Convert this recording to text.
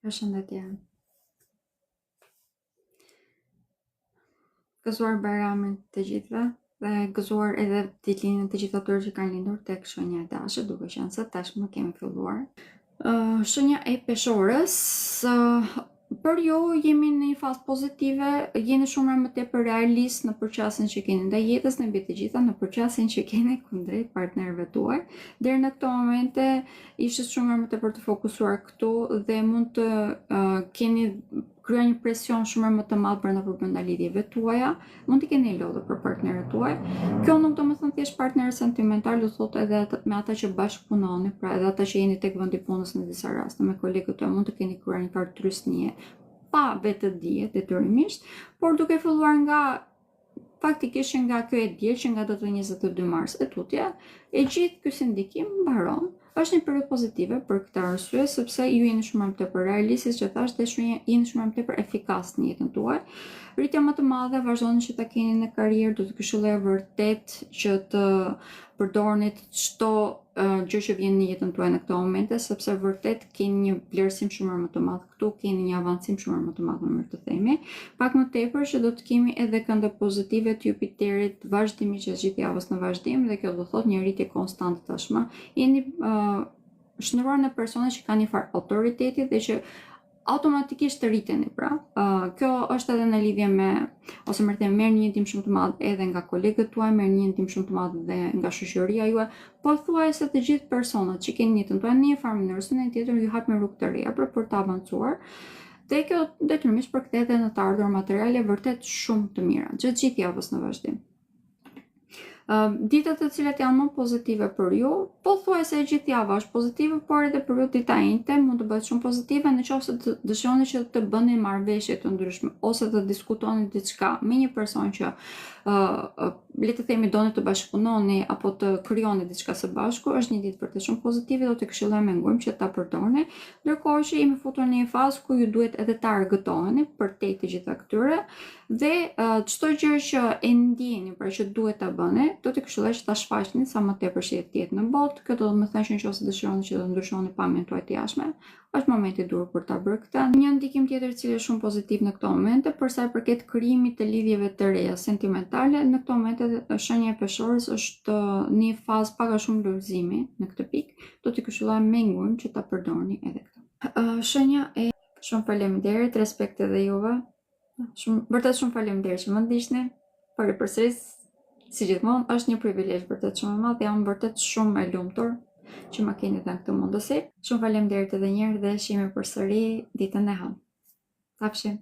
Përshëndetje. Gëzuar Bajramin të gjithëve dhe gëzuar edhe ditëlindjen të gjithë atyre që kanë lindur tek shenja e dashur, duke qenë se tashmë kemi filluar. Shenja e peshorës, për ju jemi në një fazë pozitive, jeni shumë më tepër realist në përqasjen që keni ndaj jetës, në mbi të gjitha në përqasjen që keni kundrejt partnerëve tuaj. Deri në këto momente ishte shumë më tepër të fokusuar këtu dhe mund të keni kryer një presion shumë më të madh brenda lidhjeve tuaja, mund të keni lodhë për partnerët tuaj. Kjo nuk do të thënë thjesht partner sentimental, do thotë edhe me ata që bashkëpunoni, pra edhe ata që jeni tek vendi i punës në disa raste, me kolegët tuaj mund të keni kryer një farë trysnie pa vetë dije detyrimisht, por duke filluar nga faktikisht nga kjo e diel që nga data 22 mars e tutje, e gjithë ky sindikim mbaron. Është një periudhë pozitive për këtë arsye, sepse ju jeni shumë më tepër realistë, siç e thash, dhe jeni shumë më tepër efikas në jetën tuaj. Rritja më të madhe vazhdoni që ta keni në karrierë, do të këshilloj vërtet që të përdorni çdo gjë që vjen në jetën tuaj në këto momente, sepse vërtet keni një vlerësim shumë më të madh këtu, keni një avancim shumë më të madh në mënyrë të themi. Pak më tepër që do të kemi edhe këndë pozitive të Jupiterit vazhdimisht gjithë javës në vazhdim, dhe kjo do thotë një rritje konstante tashmë. Jeni shndruar në persona që kanë një farë autoriteti dhe që automatikisht të rriteni, pra. Kjo është edhe në lidhje me, ose më thënë, merr një ndihmë shumë të madh edhe nga kolegët tuaj, merr një ndihmë shumë të madh edhe nga shoqëria juaj, pothuajse të gjithë personat që keni në jetën tuaj në një farë mënyrë ose në tjetër ju hap me rrugë të reja për të avancuar. Dhe kjo detyrimisht përkthehet në të ardhur materiale vërtet shumë të mira, gjithë javës në vazhdim. Ditët të cilat janë më pozitive për ju, pothuajse gjithë java është pozitive, por edhe për ju dita njëjtë mund të bëhet shumë pozitive nëse të dëshironi që të bëni marrëveshje të ndryshme ose të diskutoni diçka me një person që le të themi doni të bashkëpunoni apo të krijoni diçka së bashku, është një ditë vërtet shumë pozitive, do të këshilloj me ngujmë që ta përdorni, ndërkohë që jemi futur në një fazë ku ju duhet edhe ta argëtoheni përtej të gjitha këtyre dhe çdo gjë që e ndjeni, pra që duhet ta bëni, do të këshilloj që ta shfaqni sa më tepër që të jetë në botë. Kjo do të thënë që nëse dëshironi që të ndryshoni pamjen tuaj të jashtme, është momenti i duhur për ta bërë këtë. Një ndikim tjetër i cili është shumë pozitiv në këto momente, për sa i përket krijimit të lidhjeve të reja sentimentale, në këto momente shenja e peshorës është në një fazë pak a shumë lulëzimi në këtë pikë, do t'i këshilloj me ngujmë që ta përdorni edhe këtë. Shenja e shumë faleminderit, respekt edhe juve. Vërtet shumë faleminderit që më ndiqni. Por përsëris, si gjithmonë, është një privilegj vërtet shumë i madh, jam vërtet shumë e lumtur që më keni dhënë këtë mundësi. Shumë faleminderit edhe një herë dhe shihemi përsëri ditën e hënë. Tapshim.